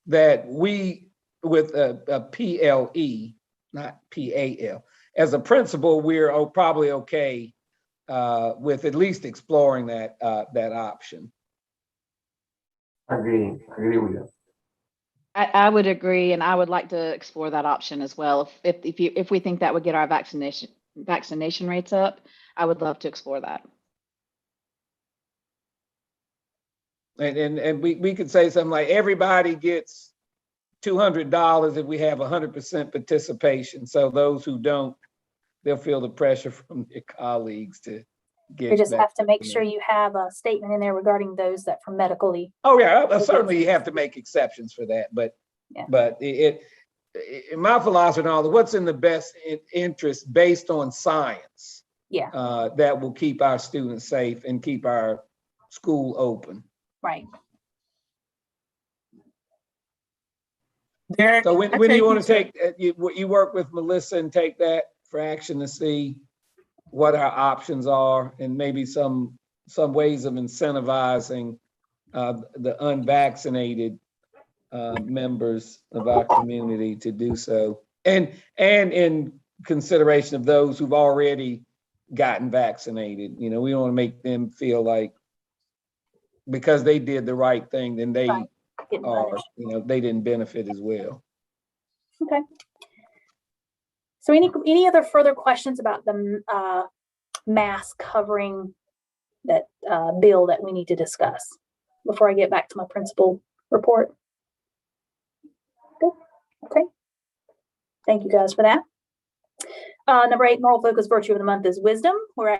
Speaker 2: that we, with a PLE, not PAL, as a principle, we're probably okay with at least exploring that option.
Speaker 4: Agree with you.
Speaker 5: I would agree, and I would like to explore that option as well. If we think that would get our vaccination rates up, I would love to explore that.
Speaker 2: And we could say something like everybody gets $200 if we have 100% participation. So those who don't, they'll feel the pressure from their colleagues to get.
Speaker 1: You just have to make sure you have a statement in there regarding those that from medically.
Speaker 2: Oh yeah, certainly you have to make exceptions for that, but
Speaker 1: yeah.
Speaker 2: But in my philosophy and all, what's in the best interest based on science,
Speaker 1: yeah,
Speaker 2: that will keep our students safe and keep our school open.
Speaker 1: Right.
Speaker 3: Derek,
Speaker 2: So when do you want to take, you work with Melissa and take that for action to see what our options are and maybe some ways of incentivizing the unvaccinated members of our community to do so, and in consideration of those who've already gotten vaccinated. You know, we don't want to make them feel like because they did the right thing, then they are, you know, they didn't benefit as well.
Speaker 1: Okay. So any other further questions about the mask covering that bill that we need to discuss before I get back to my principal report? Good. Okay. Thank you guys for that. Number 8, moral focus virtue of the month is wisdom. We're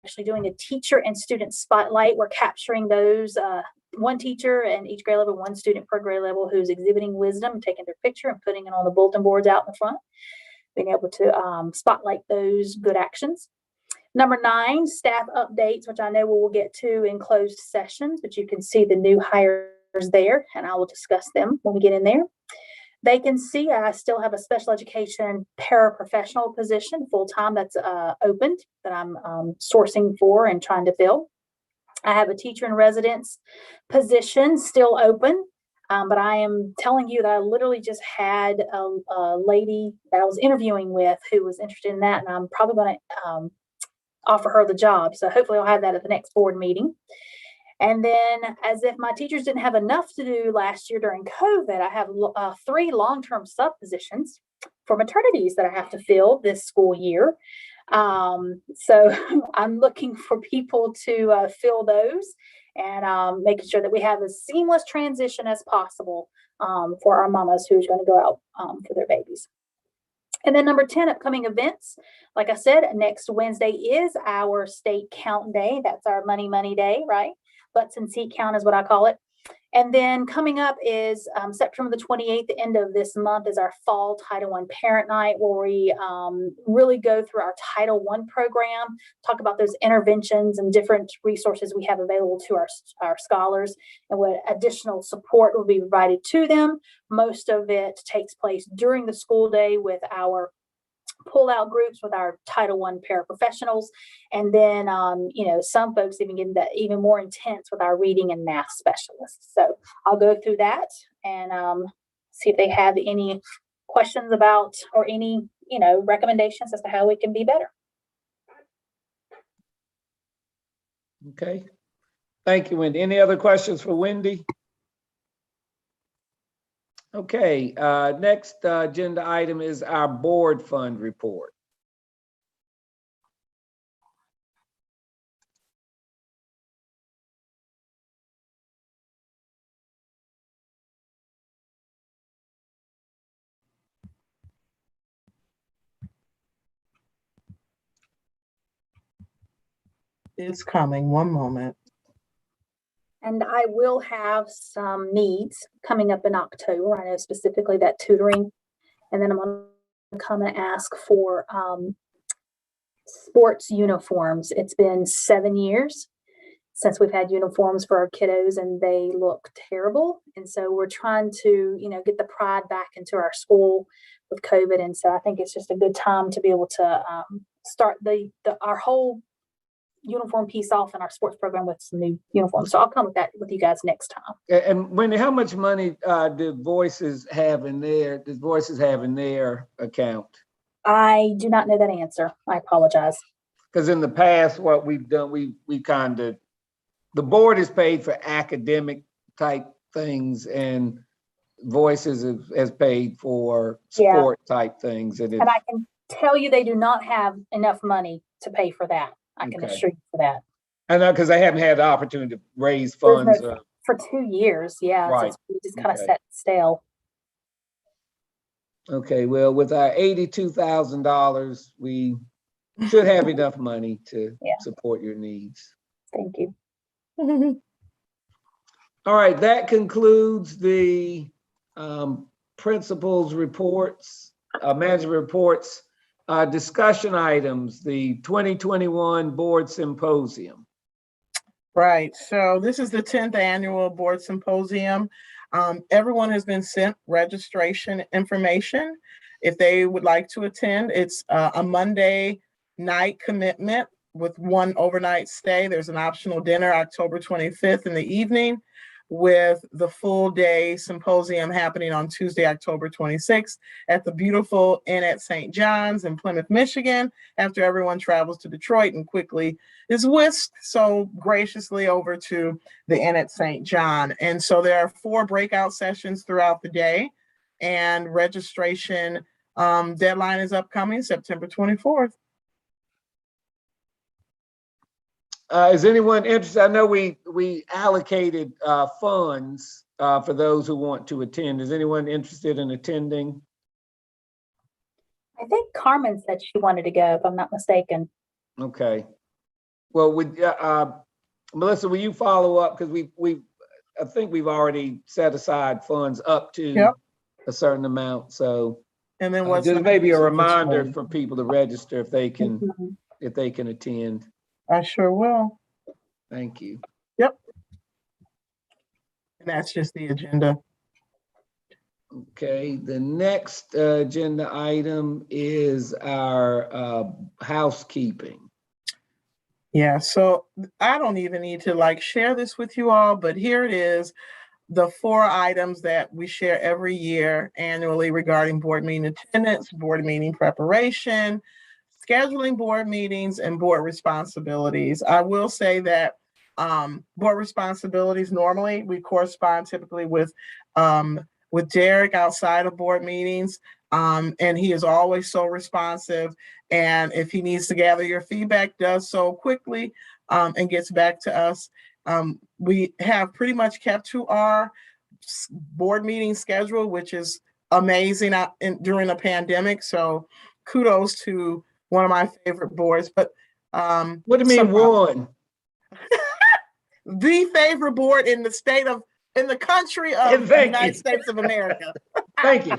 Speaker 1: actually doing a teacher and student spotlight. We're capturing those one teacher and each grade level, one student per grade level who's exhibiting wisdom, taking their picture and putting it on the bulletin boards out in the front, being able to spotlight those good actions. Number 9, staff updates, which I know we will get to in closed sessions, but you can see the new hires there, and I will discuss them when we get in there. Vacancy, I still have a special education paraprofessional position full-time that's opened that I'm sourcing for and trying to fill. I have a teacher in residence position still open. But I am telling you that I literally just had a lady that I was interviewing with who was interested in that, and I'm probably going to offer her the job. So hopefully I'll have that at the next board meeting. And then, as if my teachers didn't have enough to do last year during COVID, I have 3 long-term sub positions for maternities that I have to fill this school year. So I'm looking for people to fill those, and making sure that we have a seamless transition as possible for our mamas who's going to go out for their babies. And then number 10, upcoming events. Like I said, next Wednesday is our state count day. That's our money day, right? Butts and seat count is what I call it. And then coming up is September the 28th, the end of this month, is our fall Title I Parent Night, where we really go through our Title I program, talk about those interventions and different resources we have available to our scholars and what additional support will be provided to them. Most of it takes place during the school day with our pull-out groups with our Title I paraprofessionals, and then some folks even get that even more intense with our reading and math specialists. So I'll go through that and see if they have any questions about or any recommendations as to how we can be better.
Speaker 2: Okay, thank you, Wendy. Any other questions for Wendy? Okay, next agenda item is our board fund report.
Speaker 3: It's coming. One moment.
Speaker 1: And I will have some needs coming up in October. I know specifically that tutoring. And then I'm going to come and ask for sports uniforms. It's been 7 years since we've had uniforms for our kiddos, and they look terrible. And so we're trying to, get the pride back into our school with COVID. And so I think it's just a good time to be able to start our whole uniform piece off in our sports program with some new uniforms. So I'll come with that with you guys next time.
Speaker 2: And Wendy, how much money do Voices have in their account?
Speaker 1: I do not know that answer. I apologize.
Speaker 2: Because in the past, what we've done, we the board is paid for academic type things, and Voices has paid for sport type things. And
Speaker 1: I can tell you they do not have enough money to pay for that. I can assure you for that.
Speaker 2: I know, because they haven't had the opportunity to raise funds
Speaker 1: for 2 years. Yeah,
Speaker 2: right.
Speaker 1: So we just kind of set stale.
Speaker 2: Okay, well, with our $82,000, we should have enough money to support your needs.
Speaker 1: Thank you.
Speaker 2: All right, that concludes the principals reports, management reports. Discussion items, the 2021 board symposium.
Speaker 3: Right, so this is the 10th annual board symposium. Everyone has been sent registration information if they would like to attend. It's a Monday night commitment with one overnight stay. There's an optional dinner October 25th in the evening, with the full day symposium happening on Tuesday, October 26th at the beautiful Inn at St. John's in Plymouth, Michigan, after everyone travels to Detroit and quickly is whisked so graciously over to the Inn at St. John. And so there are 4 breakout sessions throughout the day, and registration deadline is upcoming September 24th.
Speaker 2: Is anyone interested? I know we allocated funds for those who want to attend. Is anyone interested in attending?
Speaker 1: I think Carmen said she wanted to go, if I'm not mistaken.
Speaker 2: Okay. Well, Melissa, will you follow up? Because I think we've already set aside funds up to a certain amount. So,
Speaker 3: and then
Speaker 2: just maybe a reminder for people to register if they can attend.
Speaker 3: I sure will.
Speaker 2: Thank you.
Speaker 3: Yep. And that's just the agenda.
Speaker 2: Okay, the next agenda item is our housekeeping.
Speaker 3: Yeah, so I don't even need to share this with you all, but here it is. the 4 items that we share every year annually regarding board meeting attendance, board meeting preparation, scheduling board meetings, and board responsibilities. I will say that board responsibilities, normally we correspond typically with Derek outside of board meetings. And he is always so responsive. And if he needs to gather your feedback, does so quickly and gets back to us. We have pretty much kept to our board meeting schedule, which is amazing during the pandemic. So kudos to one of my favorite boards. But
Speaker 2: What do you mean one?
Speaker 3: the favorite board in the country of the United States of America.
Speaker 2: Thank you.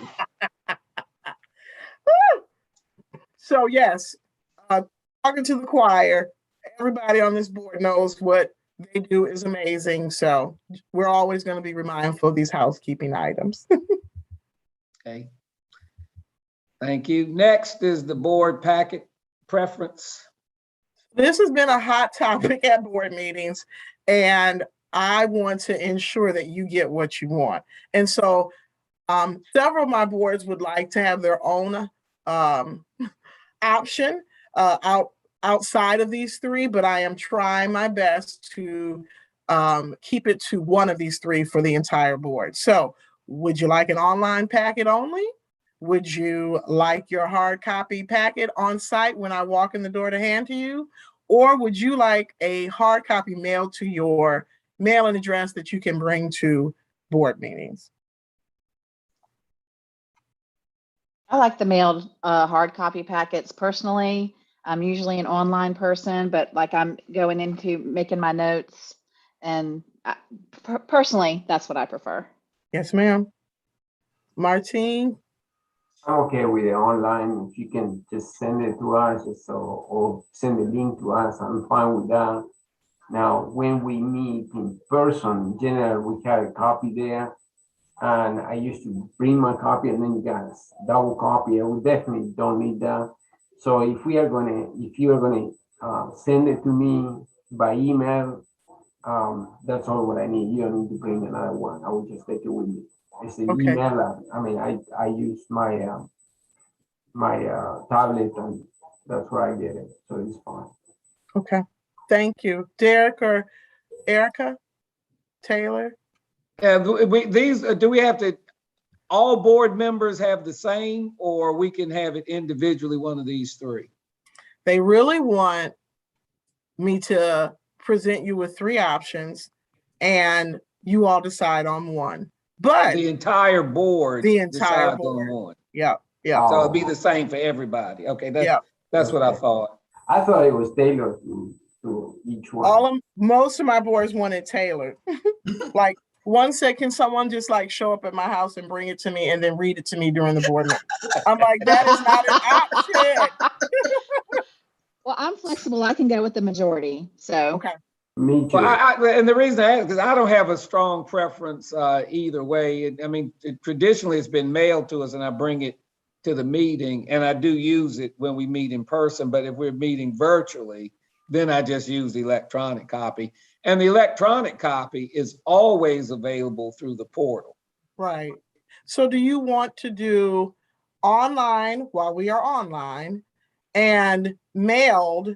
Speaker 3: So yes, talking to the choir, everybody on this board knows what they do is amazing. So we're always going to be mindful of these housekeeping items.
Speaker 2: Okay. Thank you. Next is the board packet preference.
Speaker 3: This has been a hot topic at board meetings, and I want to ensure that you get what you want. And so several of my boards would like to have their own option outside of these 3, but I am trying my best to keep it to one of these 3 for the entire board. So would you like an online packet only? Would you like your hard copy packet on site when I walk in the door to hand to you? Or would you like a hard copy mailed to your mailing address that you can bring to board meetings?
Speaker 5: I like the mailed hard copy packets personally. I'm usually an online person, but like I'm going into making my notes, and personally, that's what I prefer.
Speaker 3: Yes, ma'am. Martine?
Speaker 4: I'm okay with it online. If you can just send it to us, or send the link to us, I'm fine with that. Now, when we meet in person, in general, we have a copy there, and I used to bring my copy, and then you got a double copy. I would definitely don't need that. So if you are gonna send it to me by email, that's all what I need. You don't need to bring another one. I will just take it with me. It's an
Speaker 3: Okay.
Speaker 4: email. I mean, I use my tablet, and that's where I get it. So it's fine.
Speaker 3: Okay. Thank you. Derek or Erica? Taylor?
Speaker 2: Do we have to, all board members have the same, or we can have it individually, one of these 3?
Speaker 3: They really want me to present you with 3 options and you all decide on one. But
Speaker 2: The entire board decides on one.
Speaker 3: Yeah.
Speaker 2: So it'll be the same for everybody. Okay, that's what I thought.
Speaker 4: I thought it was tailored to each one.
Speaker 3: Most of my boards wanted tailored. Like one said, can someone just like show up at my house and bring it to me and then read it to me during the board meeting? I'm like, that is not an option.
Speaker 5: Well, I'm flexible. I can go with the majority. So
Speaker 3: okay.
Speaker 4: Me too.
Speaker 2: Well, and the reason I ask, because I don't have a strong preference either way. I mean, traditionally it's been mailed to us and I bring it to the meeting, and I do use it when we meet in person. But if we're meeting virtually, then I just use the electronic copy. And the electronic copy is always available through the portal.
Speaker 3: Right. So do you want to do online while we are online and mailed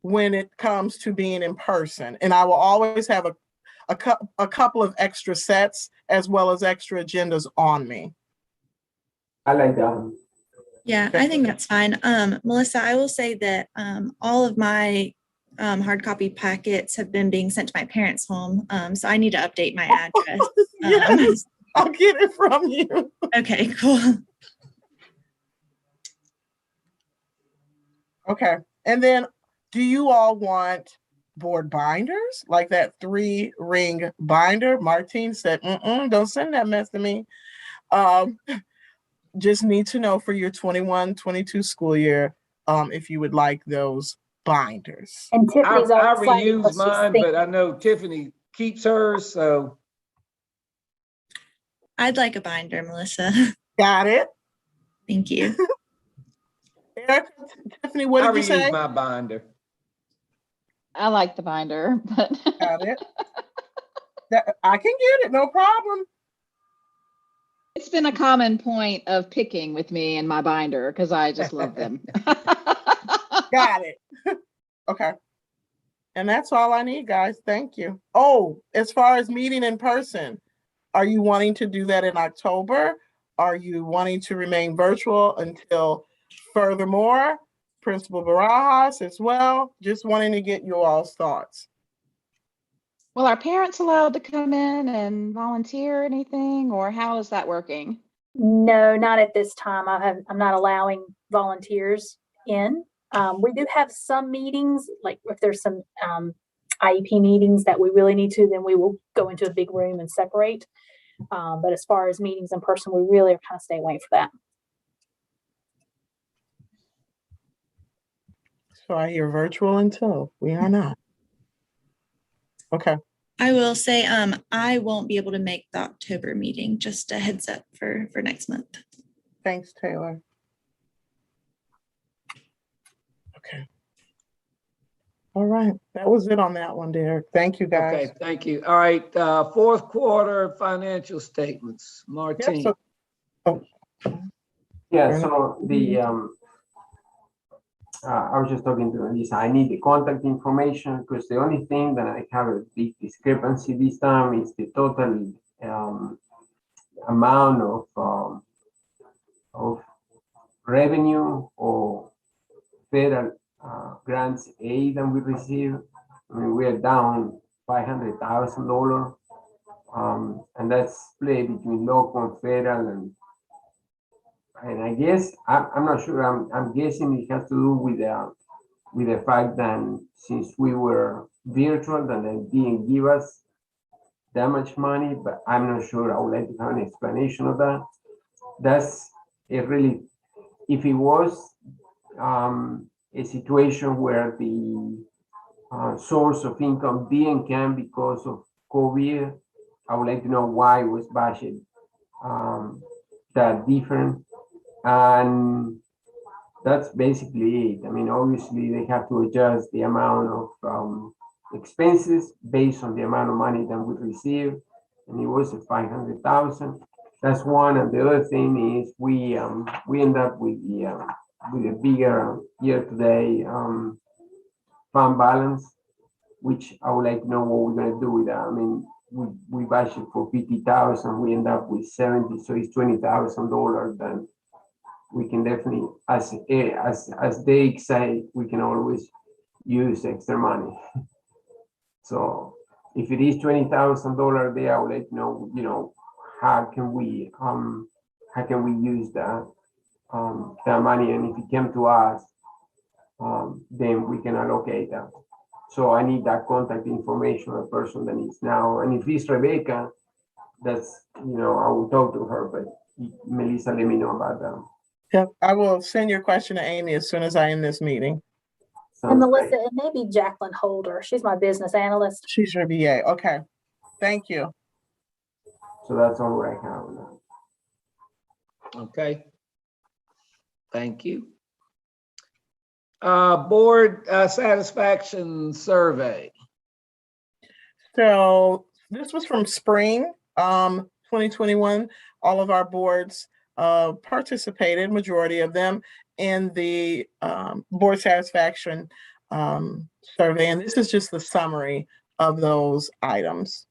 Speaker 3: when it comes to being in person? And I will always have a couple of extra sets as well as extra agendas on me.
Speaker 4: I like that one.
Speaker 6: Yeah, I think that's fine. Melissa, I will say that all of my hard copy packets have been being sent to my parents' home. So I need to update my address.
Speaker 3: Yes, I'll get it from you.
Speaker 6: Okay, cool.
Speaker 3: Okay. And then do you all want board binders? Like that 3-ring binder? Martine said, don't send that mess to me. Just need to know for your 21-22 school year if you would like those binders.
Speaker 1: And Tiffany's
Speaker 2: I
Speaker 1: excited
Speaker 2: reuse
Speaker 1: because she's
Speaker 2: mine, but I know Tiffany keeps hers, so.
Speaker 6: I'd like a binder, Melissa.
Speaker 3: Got it.
Speaker 6: Thank you.
Speaker 3: Erica, Tiffany, what did you say?
Speaker 2: I reuse my binder.
Speaker 5: I like the binder, but
Speaker 3: Got it. I can get it, no problem.
Speaker 5: It's been a common point of picking with me in my binder because I just love them.
Speaker 3: Got it. Okay. And that's all I need, guys. Thank you. Oh, as far as meeting in person, are you wanting to do that in October? Are you wanting to remain virtual until furthermore? Principal Barajas as well. Just wanting to get you all's thoughts.
Speaker 5: Well, are parents allowed to come in and volunteer or anything, or how is that working?
Speaker 1: No, not at this time. I'm not allowing volunteers in. We do have some meetings, like if there's some IEP meetings that we really need to, then we will go into a big room and separate. But as far as meetings in person, we really are kind of staying away for that.
Speaker 3: So I hear virtual until we are not. Okay.
Speaker 6: I will say, I won't be able to make the October meeting, just a heads up for next month.
Speaker 3: Thanks, Taylor. Okay. All right. That was it on that one, Derek. Thank you, guys.
Speaker 2: Okay, thank you. All right, fourth quarter financial statements. Martine.
Speaker 3: Yep, so,
Speaker 4: Yeah, so I was just talking to Lisa. I need the contact information because the only thing that I have a big discrepancy this time is the total amount of revenue or federal grants aid that we receive. I mean, we are down $500,000, and that's split between local and federal, and I guess I'm not sure. I'm guessing it has to do with the fact that since we were virtual, that they didn't give us that much money. But I'm not sure. I would like to have an explanation of that. That's it. Really, if it was a situation where the source of income didn't come because of COVID, I would like to know why it was budgeted that different. And that's basically it. I mean, obviously they have to adjust the amount of expenses based on the amount of money that we receive, and it was at 500,000. That's one, and the other thing is we end up with a bigger year-to-date fund balance, which I would like to know what we're going to do with that. I mean, we budget for 50,000, we end up with 70, so it's $20,000. Then we can definitely, as they say, we can always use extra money. So if it is $20,000 there, I would like to know, how can we use that money, and if it came to us, then we can allocate that. So I need that contact information of the person that is now, and if it's Rebecca, that's, I will talk to her, but Melissa, let me know about that.
Speaker 3: Yep, I will send your question to Amy as soon as I end this meeting.
Speaker 1: And Melissa, it may be Jacqueline Holder. She's my business analyst.
Speaker 3: She's your VA. Okay. Thank you.
Speaker 4: So that's all I have now.
Speaker 2: Okay. Thank you. Board satisfaction survey.
Speaker 3: So this was from spring 2021. All of our boards participated, majority of them, in the board satisfaction survey. And this is just the summary of those items,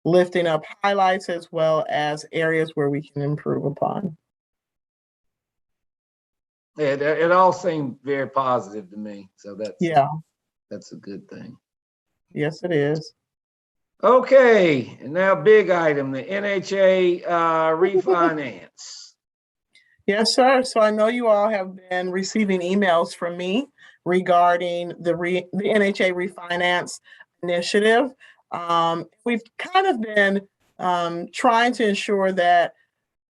Speaker 3: lifting up highlights as well as areas where we can improve upon.
Speaker 2: Yeah, it all seemed very positive to me. So that's a good thing.
Speaker 3: Yes, it is.
Speaker 2: Okay, and now big item, the NHA refinance.
Speaker 3: Yes, sir. So I know you all have been receiving emails from me regarding the NHA refinance initiative. We've kind of been trying to ensure that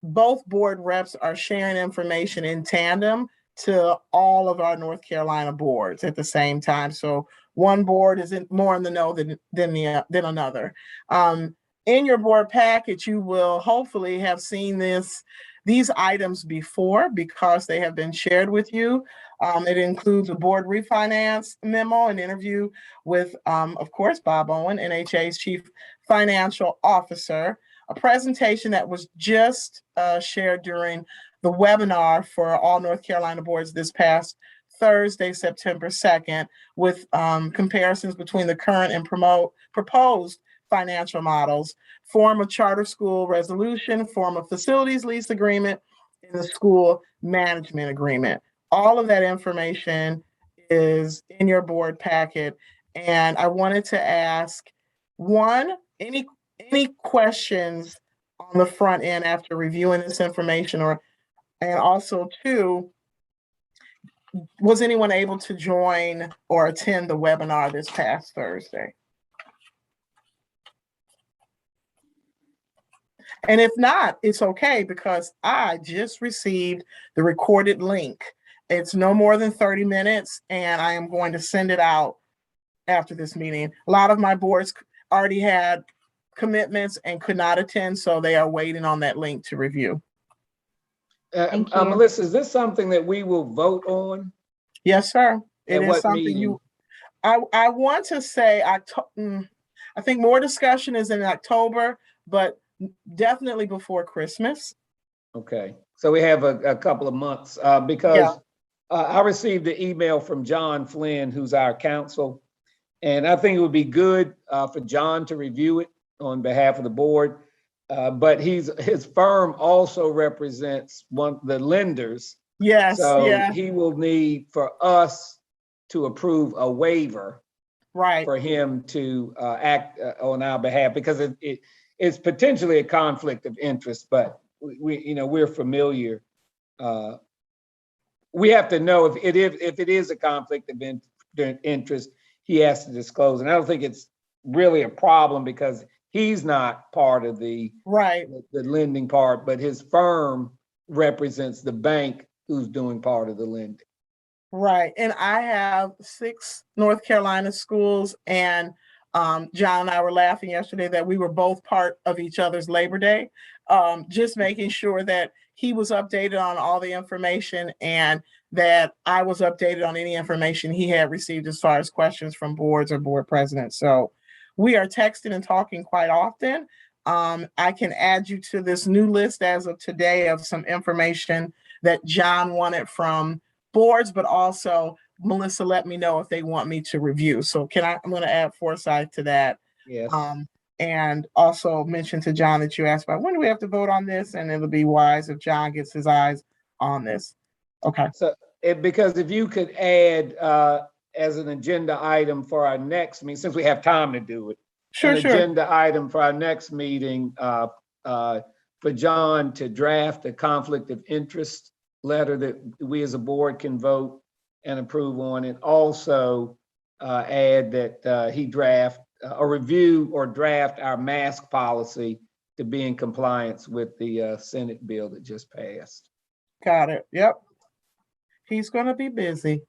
Speaker 3: both board reps are sharing information in tandem to all of our North Carolina boards at the same time. So one board is more in the know than another. In your board package, you will hopefully have seen this these items before because they have been shared with you. It includes a board refinance memo, an interview with, of course, Bob Owen, NHA's Chief Financial Officer, a presentation that was just shared during the webinar for all North Carolina boards this past Thursday, September 2nd, with comparisons between the current and proposed financial models, form a charter school resolution, form a facilities lease agreement, and the school management agreement. All of that information is in your board packet. And I wanted to ask, one, any questions on the front end after reviewing this information, and also two, was anyone able to join or attend the webinar this past Thursday? And if not, it's okay because I just received the recorded link. It's no more than 30 minutes and I am going to send it out after this meeting. A lot of my boards already had commitments and could not attend, so they are waiting on that link to review.
Speaker 5: Thank you.
Speaker 2: Melissa, is this something that we will vote on?
Speaker 3: Yes, sir. It
Speaker 2: At
Speaker 3: is
Speaker 2: what
Speaker 3: something
Speaker 2: meeting?
Speaker 3: I want to say, I think more discussion is in October, but definitely before Christmas.
Speaker 2: Okay, so we have a couple of months because I received an email from John Flynn, who's our counsel, and I think it would be good for John to review it on behalf of the board. But his firm also represents the lenders.
Speaker 3: Yes,
Speaker 2: So
Speaker 3: yeah,
Speaker 2: he will need for us to approve a waiver
Speaker 3: right.
Speaker 2: for him to act on our behalf, because it's potentially a conflict of interest, but we're familiar. We have to know if it is a conflict of interest, he has to disclose. And I don't think it's really a problem because he's not part of the lending part, but his firm represents the bank who's doing part of the lending.
Speaker 3: Right. And I have 6 North Carolina schools, and John and I were laughing yesterday that we were both part of each other's Labor Day, just making sure that he was updated on all the information and that I was updated on any information he had received as far as questions from boards or board presidents. So we are texting and talking quite often. I can add you to this new list as of today of some information that John wanted from boards, but also Melissa let me know if they want me to review. So I'm going to add Forsyth to that.
Speaker 2: Yes.
Speaker 3: And also mention to John that you asked about when do we have to vote on this, and it'll be wise if John gets his eyes on this. Okay.
Speaker 2: So because if you could add as an agenda item for our next meeting, since we have time to do it,
Speaker 3: Sure.
Speaker 2: Agenda item for our next meeting for John to draft a conflict of interest letter that we as a board can vote and approve on, and also add that he draft or review or draft our mask policy to be in compliance with the Senate bill that just passed.
Speaker 3: Got it. Yep. He's going to be busy.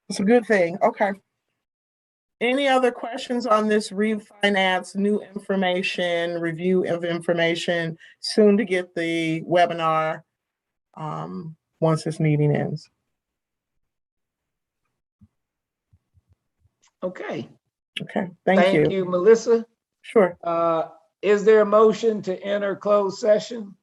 Speaker 3: It's a good thing. Okay. Any other questions on this refinance, new information, review of information, soon to get the webinar once this meeting ends?
Speaker 2: Okay.
Speaker 3: Okay, thank you.
Speaker 2: Thank you, Melissa.
Speaker 3: Sure.
Speaker 2: Is there a motion to enter closed session?